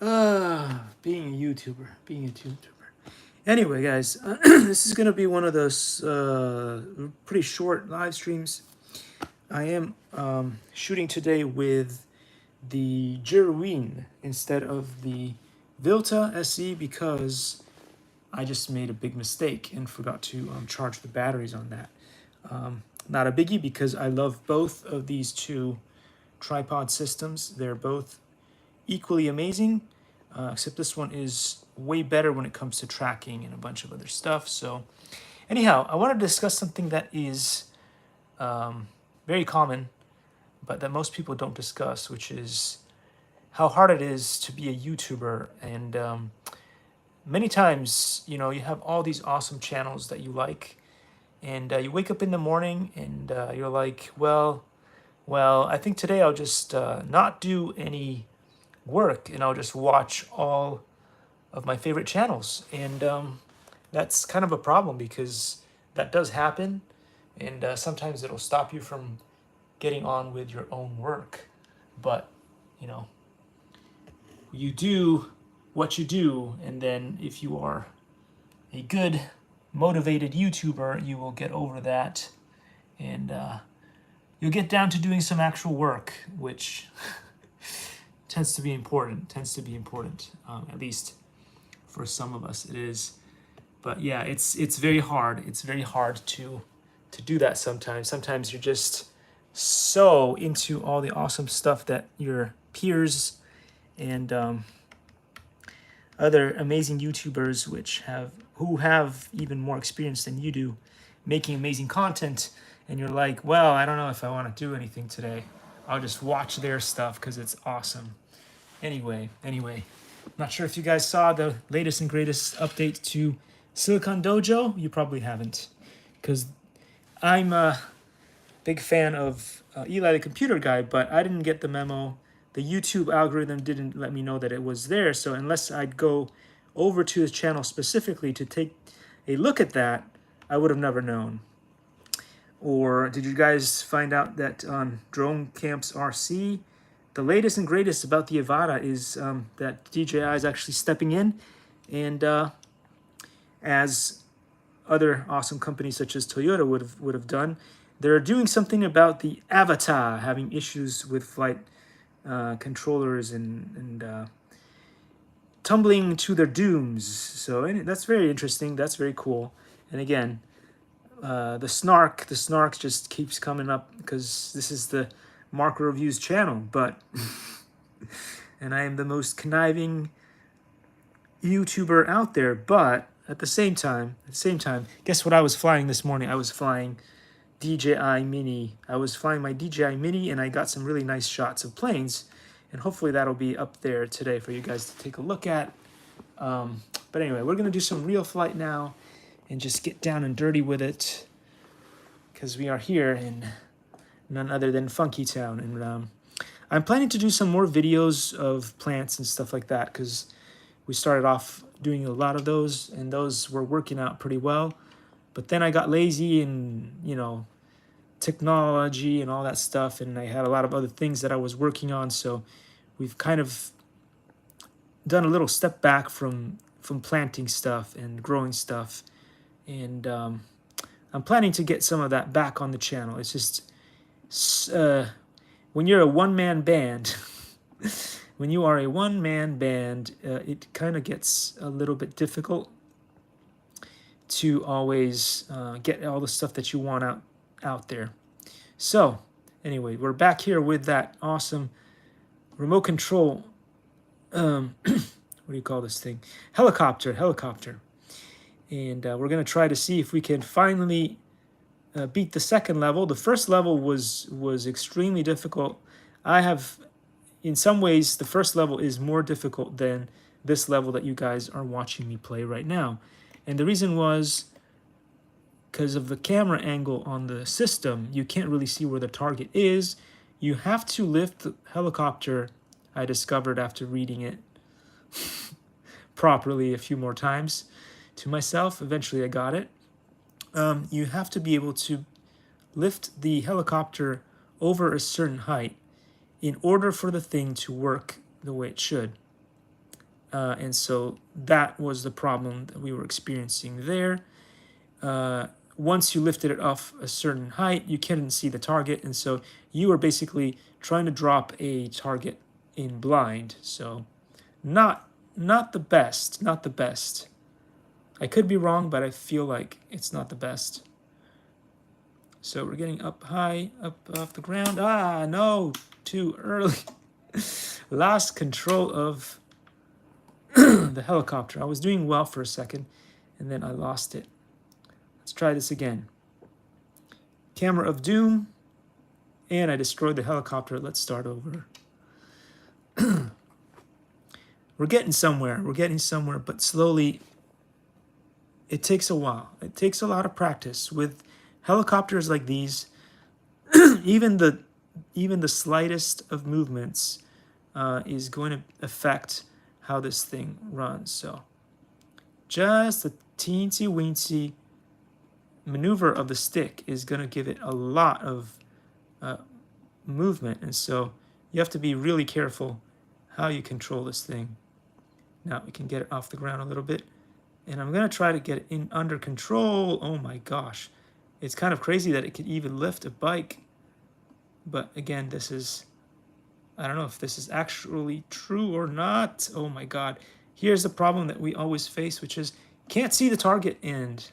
Being a YouTuber. Anyway, guys, this is gonna be one of those pretty short live streams. I am shooting today with the Gerwin instead of the Vilta SE because I just made a big mistake and forgot to charge the batteries on that. Not a biggie because I love both of these two tripod systems. They're both equally amazing, except this one is way better when it comes to tracking and a bunch of other stuff. So anyhow, I want to discuss something that is very common, but that most people don't discuss, which is how hard it is to be a YouTuber. And many times, you know, you have all these awesome channels that you like, and you wake up in the morning and you're like, well, I think today I'll just not do any work and I'll just watch all of my favorite channels. And that's kind of a problem because that does happen, and sometimes it'll stop you from getting on with your own work. But you know, you do what you do, and then if you are a good motivated YouTuber, you will get over that, and you'll get down to doing some actual work, which tends to be important. At least for some of us it is. But yeah, it's very hard. It's very hard to do that sometimes. Sometimes you're just so into all the awesome stuff that your peers and other amazing YouTubers who have even more experience than you do making amazing content, and you're like, well, I don't know if I want to do anything today. I'll just watch their stuff because it's awesome. Anyway, not sure if you guys saw the latest and greatest update to Silicon Dojo. You probably haven't, because I'm a big fan of Eli the Computer Guy, but I didn't get the memo. The YouTube algorithm didn't let me know that it was there, so unless I'd go over to his channel specifically to take a look at that, I would have never known. Or did you guys find out that on Drone Camps RC, the latest and greatest about the Avata is that DJI is actually stepping in, and as other awesome companies such as Toyota would have done, they're doing something about the Avatar having issues with flight controllers and tumbling to their dooms. So that's very interesting. That's very cool. And again, the snark just keeps coming up because this is the Mark Reviews channel, but and I am the most conniving YouTuber out there. But at the same time, guess what I was flying this morning? I was flying DJI Mini. I was flying my DJI Mini, and I got some really nice shots of planes, and hopefully that'll be up there today for you guys to take a look at. But anyway, we're gonna do some real flight now and just get down and dirty with it, because we are here in none other than Funky Town. And I'm planning to do some more videos of plants and stuff like that, because we started off doing a lot of those, and those were working out pretty well. But then I got lazy, and you know, technology and all that stuff, and I had a lot of other things that I was working on, so we've kind of done a little step back from planting stuff and growing stuff. And I'm planning to get some of that back on the channel. It's just when you're a one-man band, when you are a one-man band, it kind of gets a little bit difficult to always get all the stuff that you want out there. So anyway, we're back here with that awesome remote control, what do you call this thing? Helicopter. And we're going to try to see if we can finally beat the second level. The first level was extremely difficult. In some ways, the first level is more difficult than this level that you guys are watching me play right now. And the reason was because of the camera angle on the system, you can't really see where the target is. You have to lift the helicopter, I discovered after reading it properly a few more times to myself. Eventually I got it. You have to be able to lift the helicopter over a certain height in order for the thing to work the way it should. And so that was the problem that we were experiencing there. Once you lifted it off a certain height, you couldn't see the target, and so you were basically trying to drop a target in blind. So not the best, not the best. I could be wrong, but I feel like it's not the best. So we're getting up high, up off the ground. Ah, no, too early. Lost control of the helicopter. I was doing well for a second, and then I lost it. Let's try this again. Camera of Doom, and I destroyed the helicopter. Let's start over. We're getting somewhere, but slowly. It takes a while. It takes a lot of practice. With helicopters like these, even the slightest of movements is going to affect how this thing runs. So just a teensy weensy maneuver of the stick is going to give it a lot of movement, and so you have to be really careful how you control this thing. Now we can get it off the ground a little bit, and I'm going to try to get it in under control. Oh my gosh, it's kind of crazy that it could even lift a bike, but again, this is, I don't know if this is actually true or not. Oh my god, here's the problem that we always face, which is can't see the target, and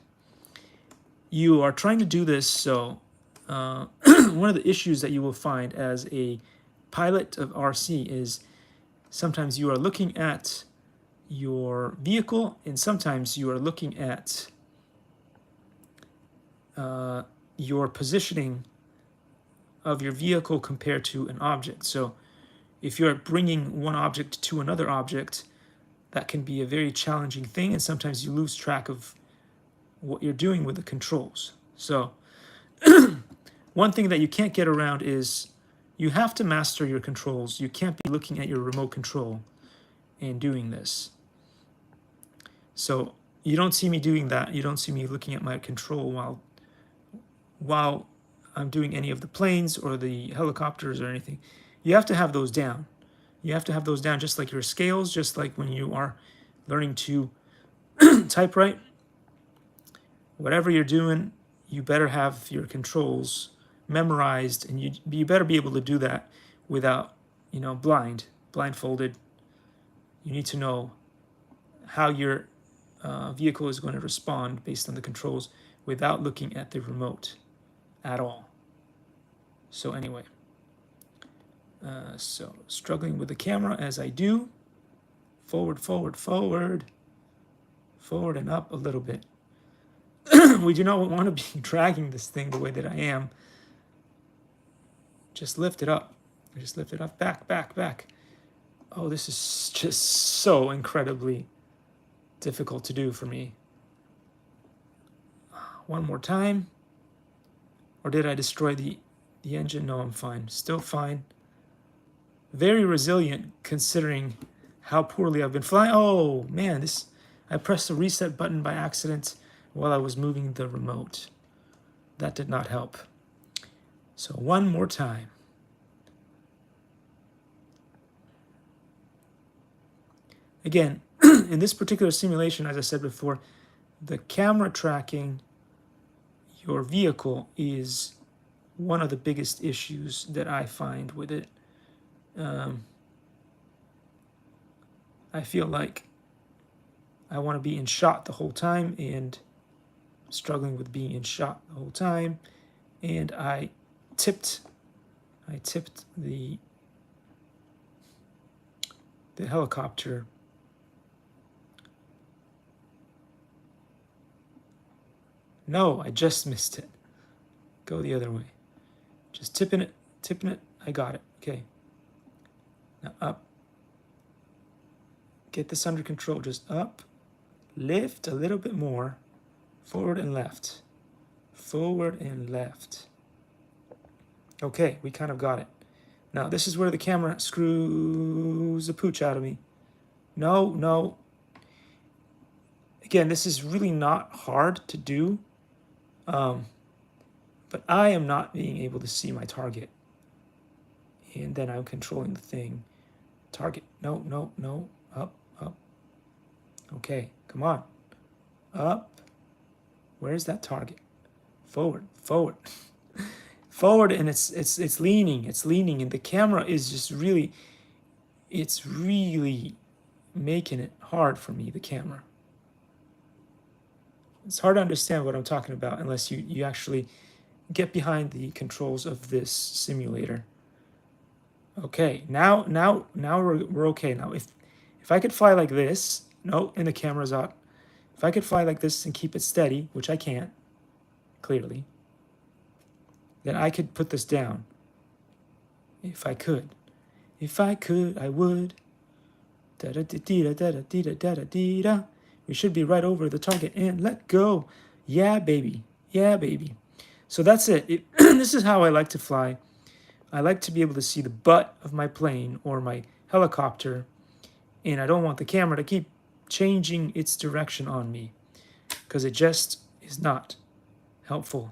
you are trying to do this. So one of the issues that you will find as a pilot of RC is sometimes you are looking at your vehicle, and sometimes you are looking at your positioning of your vehicle compared to an object. So if you're bringing one object to another object, that can be a very challenging thing, and sometimes you lose track of what you're doing with the controls. So one thing that you can't get around is you have to master your controls. You can't be looking at your remote control and doing this. So you don't see me doing that. You don't see me looking at my control while I'm doing any of the planes or the helicopters or anything. You have to have those down. You have to have those down, just like your scales, just like when you are learning to typewrite. Whatever you're doing, you better have your controls memorized, and you better be able to do that without, blindfolded. You need to know how your vehicle is going to respond based on the controls without looking at the remote at all. So anyway, so struggling with the camera as I do. Forward, forward, forward, forward and up a little bit. We do not want to be dragging this thing the way that I am. Just lift it up. Just lift it up. Back, back, back. Oh, this is just so incredibly difficult to do for me. One more time. Or did I destroy the engine? No, I'm fine. Still fine. Very resilient considering how poorly I've been flying. Oh, man, I pressed the reset button by accident while I was moving the remote. That did not help. So one more time. Again, in this particular simulation, as I said before, the camera tracking your vehicle is one of the biggest issues that I find with it. I feel like I want to be in shot the whole time, and struggling with being in shot the whole time, and I tipped the helicopter. No, I just missed it. Go the other way. Just tipping it. I got it. Okay. Now up. Get this under control. Just up. Lift a little bit more. Forward and left. Forward and left. Okay, we kind of got it. Now this is where the camera screws the pooch out of me. No. Again, this is really not hard to do. But I am not being able to see my target. And then I'm controlling the thing. Target. No. Up. Okay, come on. Up. Where's that target? Forward, forward. Forward, and it's leaning, and the camera is just really, it's really making it hard for me, the camera. It's hard to understand what I'm talking about unless you actually get behind the controls of this simulator. Okay, now we're okay. Now if I could fly like this, no, and the camera's out. If I could fly like this and keep it steady, which I can't, clearly, then I could put this down. If I could. If I could, I would. Da da da da da da da da da da da. We should be right over the target and let go. Yeah, baby. Yeah, baby. So that's it. This is how I like to fly. I like to be able to see the butt of my plane or my helicopter, and I don't want the camera to keep changing its direction on me because it just is not helpful.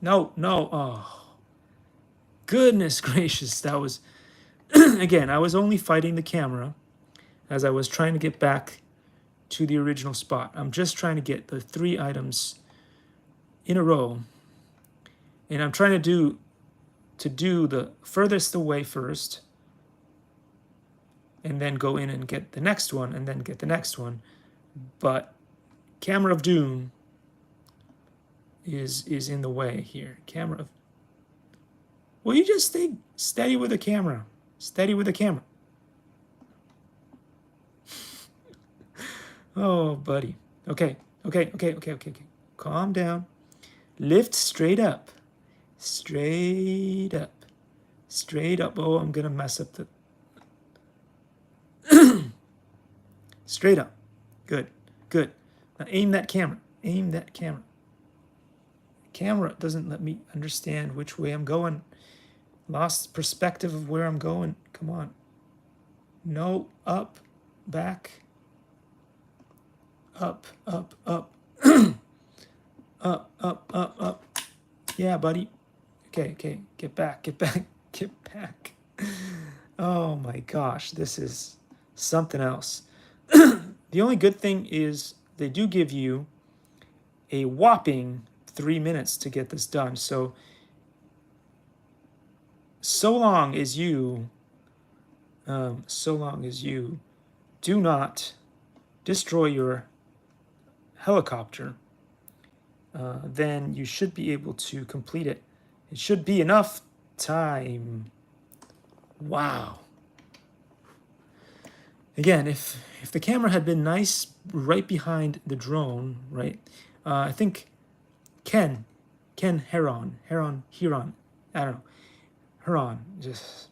No, no. Oh, goodness gracious. That was, again, I was only fighting the camera as I was trying to get back to the original spot. I'm just trying to get the 3 items in a row, and I'm trying to do the furthest away first, and then go in and get the next one, and then get the next one. But Camera of Doom is in the way here. Camera of... Will you just stay steady with the camera? Steady with the camera. Oh, buddy. Okay. Calm down. Lift straight up. Straight up. Straight up. Oh, I'm going to mess up the... Straight up. Good. Good. Now aim that camera. Aim that camera. Camera doesn't let me understand which way I'm going. Lost perspective of where I'm going. Come on. No. Up. Back. Up, up, up. Up, up, up, up. Yeah, buddy. Okay. Get back, get back, get back. Oh my gosh, this is something else. The only good thing is they do give you a whopping 3 minutes to get this done. So long as you do not destroy your helicopter, then you should be able to complete it. It should be enough time. Wow. Again, if the camera had been nice right behind the drone, right? I think Ken Heron, I don't know, Heron, just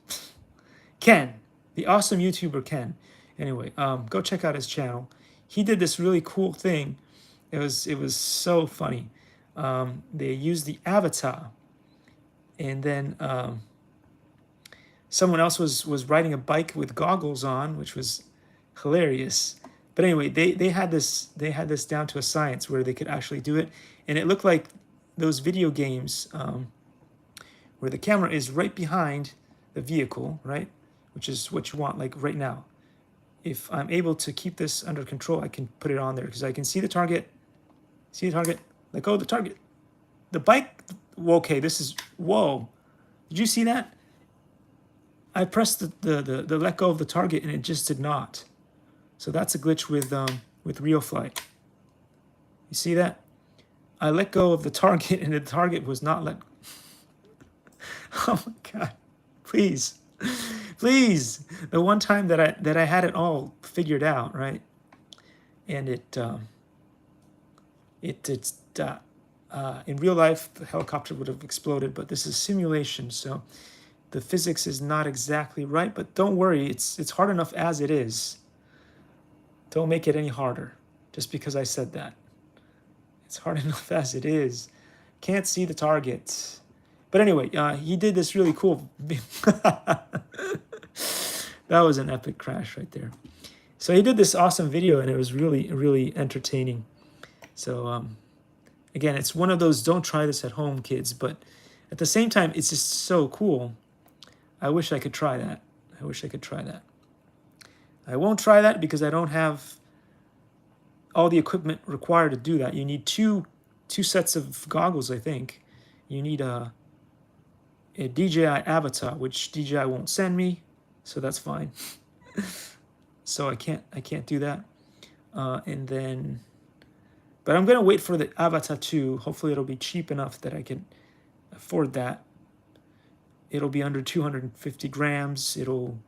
Ken, the awesome YouTuber Ken. Anyway, go check out his channel. He did this really cool thing. It was so funny. They used the avatar, and then someone else was riding a bike with goggles on, which was hilarious. But anyway, they had this down to a science where they could actually do it, and it looked like those video games where the camera is right behind the vehicle, right? Which is what you want, like right now. If I'm able to keep this under control, I can put it on there because I can see the target. See the target? Let go of the target. The bike, okay, this is, whoa. Did you see that? I pressed the let go of the target and it just did not. So that's a glitch with RealFlight. You see that? I let go of the target and the target was not let. Oh my God, please. Please, the one time that I had it all figured out, right? And in real life, the helicopter would have exploded, but this is simulation, so the physics is not exactly right. But don't worry, it's hard enough as it is. Don't make it any harder, just because I said that. It's hard enough as it is. Can't see the target. But anyway, he did this really cool. That was an epic crash right there. So he did this awesome video, and it was really, really entertaining. So again, it's one of those don't try this at home, kids. But at the same time, it's just so cool. I wish I could try that. I wish I could try that. I won't try that because I don't have all the equipment required to do that. You need two sets of goggles, I think. You need a DJI avatar, which DJI won't send me, so that's fine. So I can't do that. And then, but I'm gonna wait for the avatar 2. Hopefully it'll be cheap enough that I can afford that. It'll be under 250 grams. It'll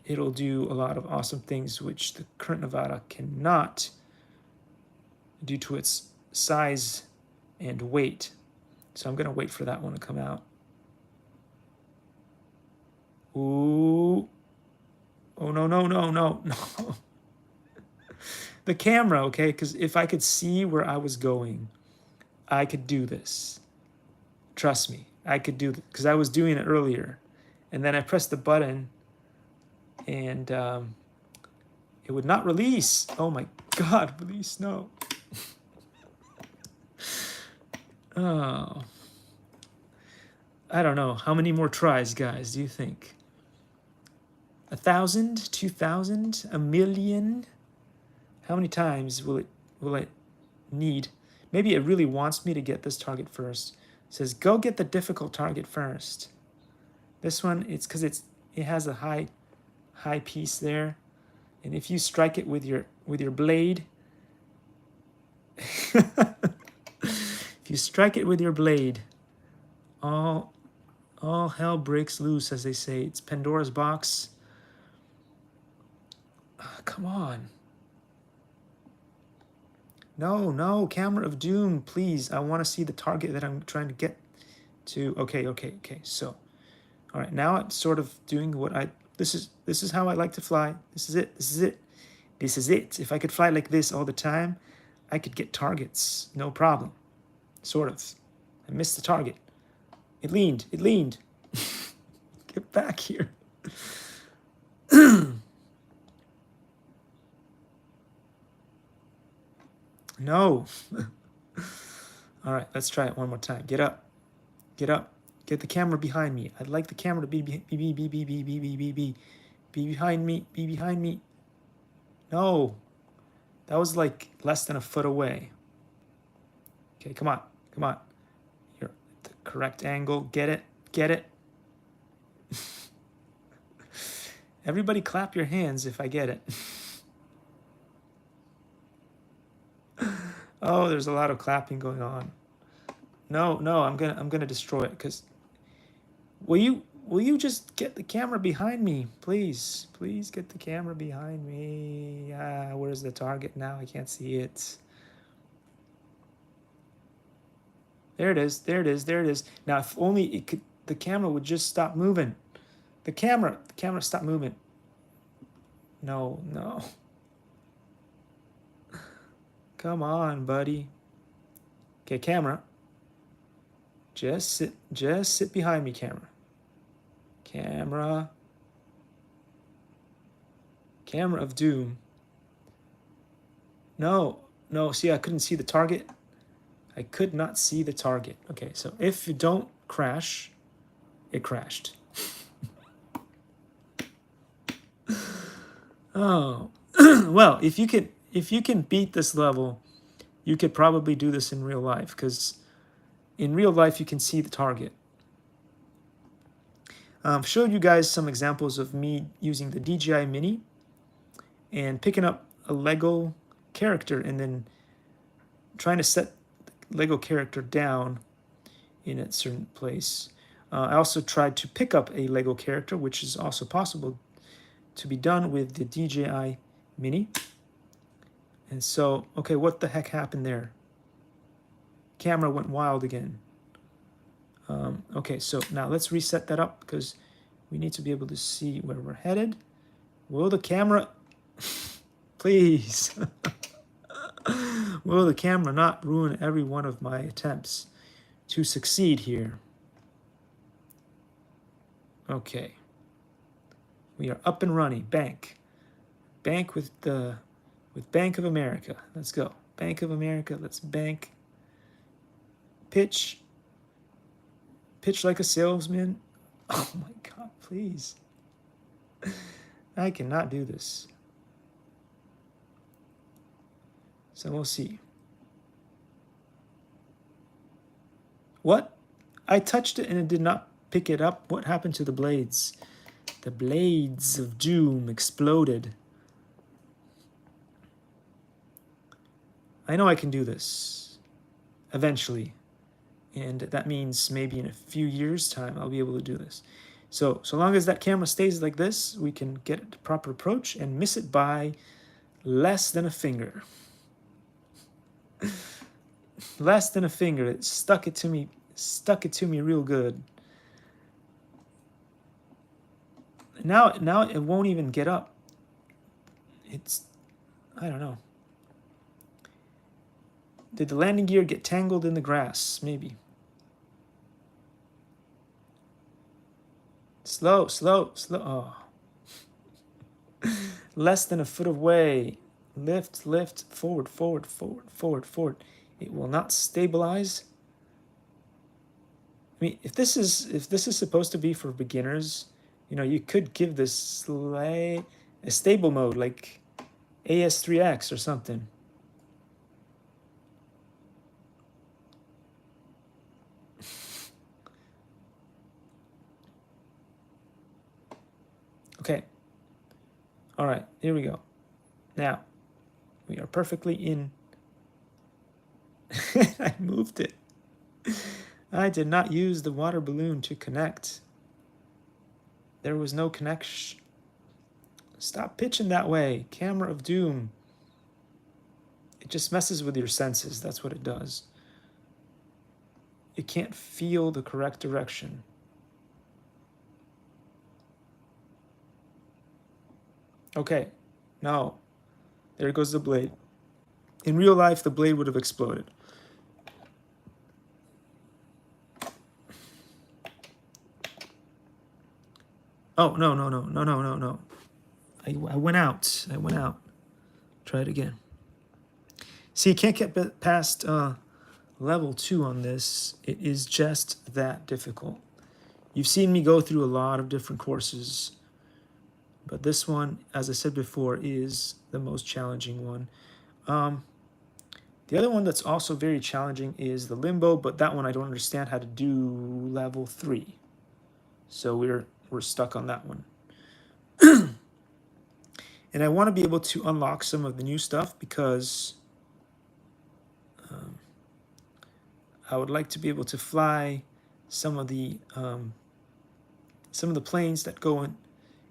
do a lot of awesome things which the current Nevada cannot, due to its size and weight. So I'm gonna wait for that one to come out. Ooh. Oh, no, no, no, no, no. The camera, okay? Because if I could see where I was going, I could do this. Trust me, I could do it, because I was doing it earlier. And then I pressed the button, and it would not release. Oh my God, release, no. Oh. I don't know. How many more tries, guys, do you think? 1,000? 2,000? A million? How many times will it need? Maybe it really wants me to get this target first. It says, go get the difficult target first. This one, it's because it has a high piece there. And if you strike it with your blade, if you strike it with your blade, all hell breaks loose, as they say. It's Pandora's box. Come on. No, camera of doom, please. I want to see the target that I'm trying to get to. Okay. So, all right, now I'm sort of doing what this is how I like to fly. This is it. If I could fly like this all the time, I could get targets, no problem. Sort of. I missed the target. It leaned. Get back here. No. All right, let's try it one more time. Get up. Get the camera behind me. I'd like the camera to be behind me. No. That was like less than a foot away. Okay, come on. You're at the correct angle. Get it. Everybody clap your hands if I get it. Oh, there's a lot of clapping going on. No, I'm gonna destroy it. Because will you just get the camera behind me, please get the camera behind me. Where's the target now? I can't see it. There it is. Now, if only the camera would just stop moving. The camera stop moving. No. Come on, buddy. Okay, camera. Just sit behind me, camera. Camera of doom. No, see, I couldn't see the target. I could not see the target. Okay, so if you don't crash, it crashed. Oh, well, if you can beat this level, you could probably do this in real life, because in real life you can see the target. I've showed you guys some examples of me using the DJI Mini and picking up a Lego character and then trying to set the Lego character down in a certain place. I also tried to pick up a Lego character, which is also possible to be done with the DJI Mini. And so, okay, what the heck happened there? Camera went wild again. Okay, so now let's reset that up, because we need to be able to see where we're headed. Will the camera, please, will the camera not ruin every one of my attempts to succeed here? Okay. We are up and running. Bank with Bank of America. Let's go. Bank of America. Let's bank. Pitch like a salesman. Oh my God, please. I cannot do this. So we'll see. What? I touched it and it did not pick it up. What happened to the blades? The blades of doom exploded. I know I can do this eventually. And that means maybe in a few years' time, I'll be able to do this. So long as that camera stays like this, we can get the proper approach and miss it by less than a finger. Less than a finger. It stuck it to me real good. Now it won't even get up. It's, I don't know. Did the landing gear get tangled in the grass? Maybe. Slow, slow, slow. Oh. Less than a foot away. Lift, lift, forward, forward, forward, forward, forward. It will not stabilize. I mean, if this is supposed to be for beginners, you know, you could give this a stable mode like AS3X or something. Okay. All right, here we go. Now, we are perfectly in. I moved it. I did not use the water balloon to connect. There was no connection. Stop pitching that way. Camera of doom. It just messes with your senses. That's what it does. You can't feel the correct direction. Okay, no. There goes the blade. In real life, the blade would have exploded. Oh, no, no, no, no, no, no, no. I went out. I went out. Try it again. See, you can't get past level 2 on this. It is just that difficult. You've seen me go through a lot of different courses, but this one, as I said before, is the most challenging one. The other one that's also very challenging is the limbo, but that one I don't understand how to do level 3. So we're stuck on that one. And I want to be able to unlock some of the new stuff because I would like to be able to fly some of the planes that go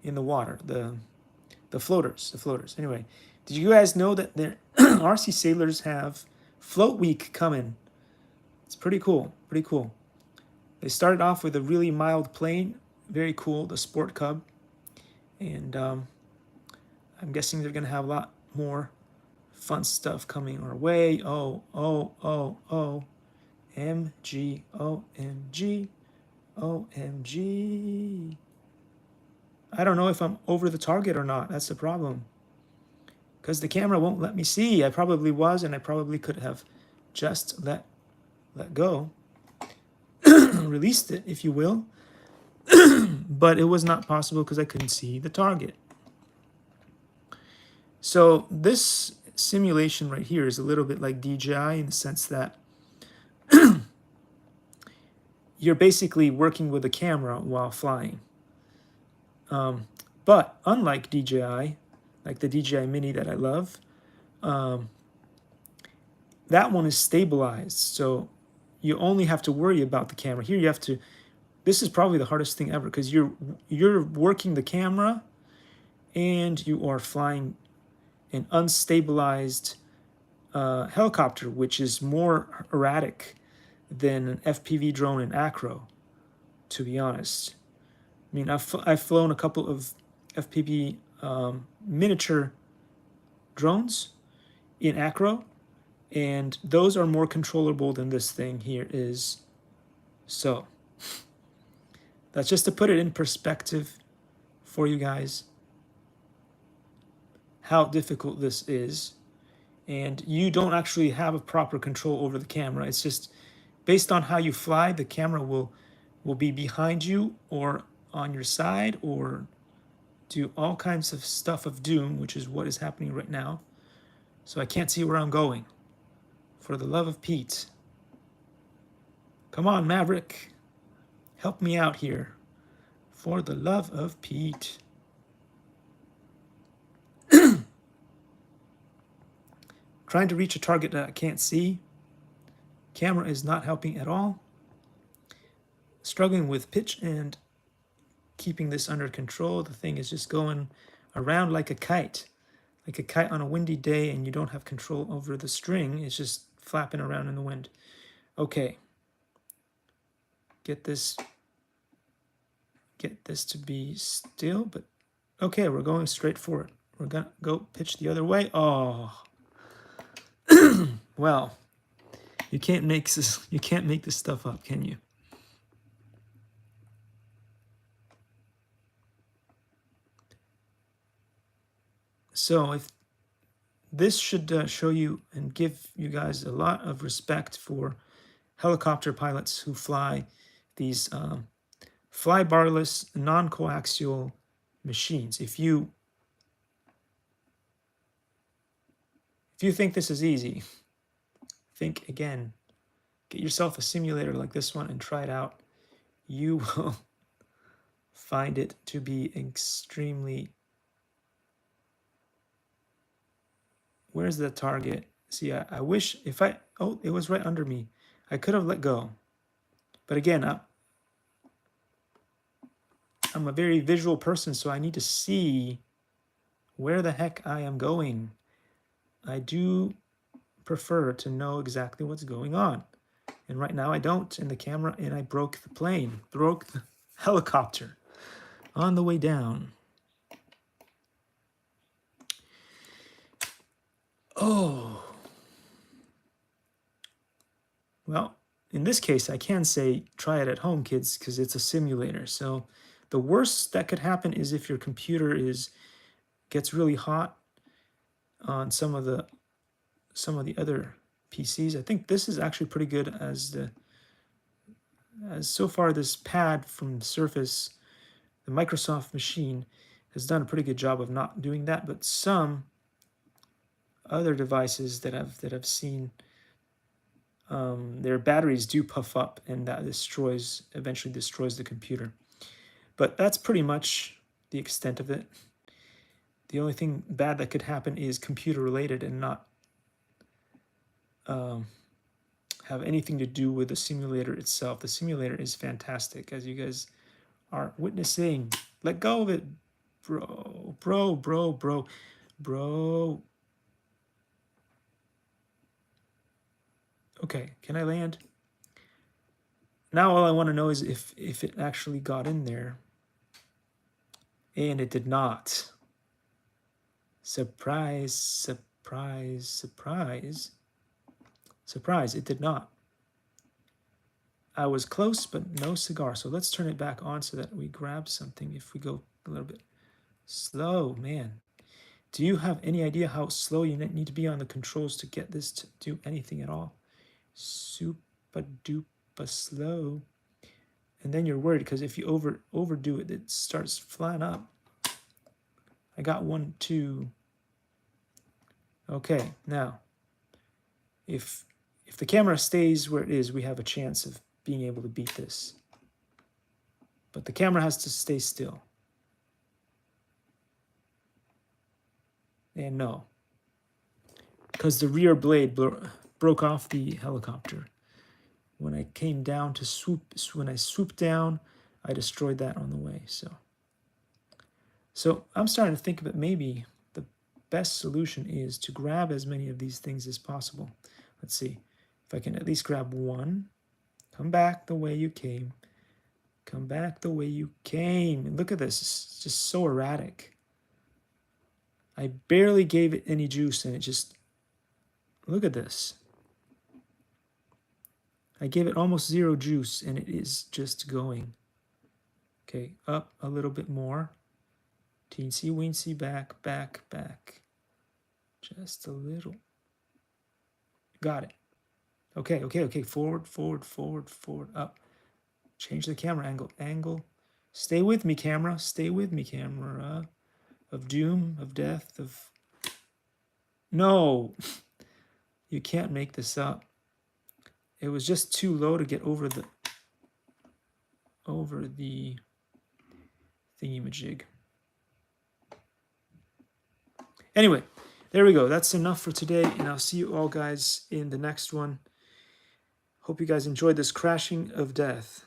in the water, the floaters. Anyway, did you guys know that their RC Sailors have Float Week coming? It's pretty cool, pretty cool. They started off with a really mild plane, very cool, the Sport Cub, and I'm guessing they're gonna have a lot more fun stuff coming our way. Oh, MG, OMG, OMG. I don't know if I'm over the target or not. That's the problem. Because the camera won't let me see. I probably was, and I probably could have just let go. Released it, if you will. But it was not possible because I couldn't see the target. So this simulation right here is a little bit like DJI in the sense that you're basically working with a camera while flying. But unlike DJI, like the DJI Mini that I love, that one is stabilized. So you only have to worry about the camera. Here you have to, this is probably the hardest thing ever because you're working the camera and you are flying an unstabilized helicopter, which is more erratic than an FPV drone in acro, to be honest. I mean, I've flown a couple of FPV miniature drones in acro, and those are more controllable than this thing here is. So that's just to put it in perspective for you guys, how difficult this is. And you don't actually have a proper control over the camera. It's just based on how you fly, the camera will be behind you or on your side or do all kinds of stuff of doom, which is what is happening right now. so I can't see where I'm going. For the love of Pete. Come on, Maverick. Help me out here. For the love of Pete. Trying to reach a target that I can't see. Camera is not helping at all. Struggling with pitch and keeping this under control. The thing is just going around like a kite. Like a kite on a windy day and you don't have control over the string. It's just flapping around in the wind. Okay. Get this to be still, but okay, we're going straight for it. We're gonna go pitch the other way. Oh. Well, you can't make this stuff up, can you? So if this should show you and give you guys a lot of respect for helicopter pilots who fly these fly barless, non-coaxial machines. If you think this is easy, think again. Get yourself a simulator like this one and try it out. You will find it to be extremely... Where's the target? See, I wish if I... Oh, it was right under me. I could have let go. But again, I'm a very visual person, so I need to see where the heck I am going. I do prefer to know exactly what's going on. And right now I don't in the camera, and I broke the plane, broke the helicopter on the way down. Oh. Well, in this case, I can say try it at home, kids, because it's a simulator. So the worst that could happen is if your computer gets really hot on some of the other PCs. I think this is actually pretty good as so far this pad from Surface, the Microsoft machine, has done a pretty good job of not doing that, but some other devices that I've seen, their batteries do puff up, and that eventually destroys the computer. But that's pretty much the extent of it. The only thing bad that could happen is computer related and not have anything to do with the simulator itself. The simulator is fantastic, as you guys are witnessing. Let go of it, bro. Okay, can I land? Now all I want to know is if it actually got in there. And it did not. Surprise, surprise, surprise. Surprise, it did not. I was close, but no cigar. So let's turn it back on so that we grab something if we go a little bit slow, man. Do you have any idea how slow you need to be on the controls to get this to do anything at all? Super duper slow. And then you're worried because if you overdo it, it starts flying up. I got 1, 2. Okay, now, if the camera stays where it is, we have a chance of being able to beat this. But the camera has to stay still. And no, because the rear blade broke off the helicopter. When I came down to when I swooped down, I destroyed that on the way. So I'm starting to think that maybe the best solution is to grab as many of these things as possible. Let's see if I can at least grab one. Come back the way you came. Come back the way you came. And look at this. It's just so erratic. I barely gave it any juice and it just... Look at this. I gave it almost 0 juice and it is just going. Okay, up a little bit more. Teensy weensy, back, back, back. Just a little. Got it. Okay. Forward, forward, forward, forward, up. Change the camera angle. Stay with me, camera. Stay with me, camera. Of doom, of death, of... No, you can't make this up. It was just too low to get over the thingy-majig. Anyway, there we go. That's enough for today, and I'll see you all guys in the next one. Hope you guys enjoyed this crashing of death.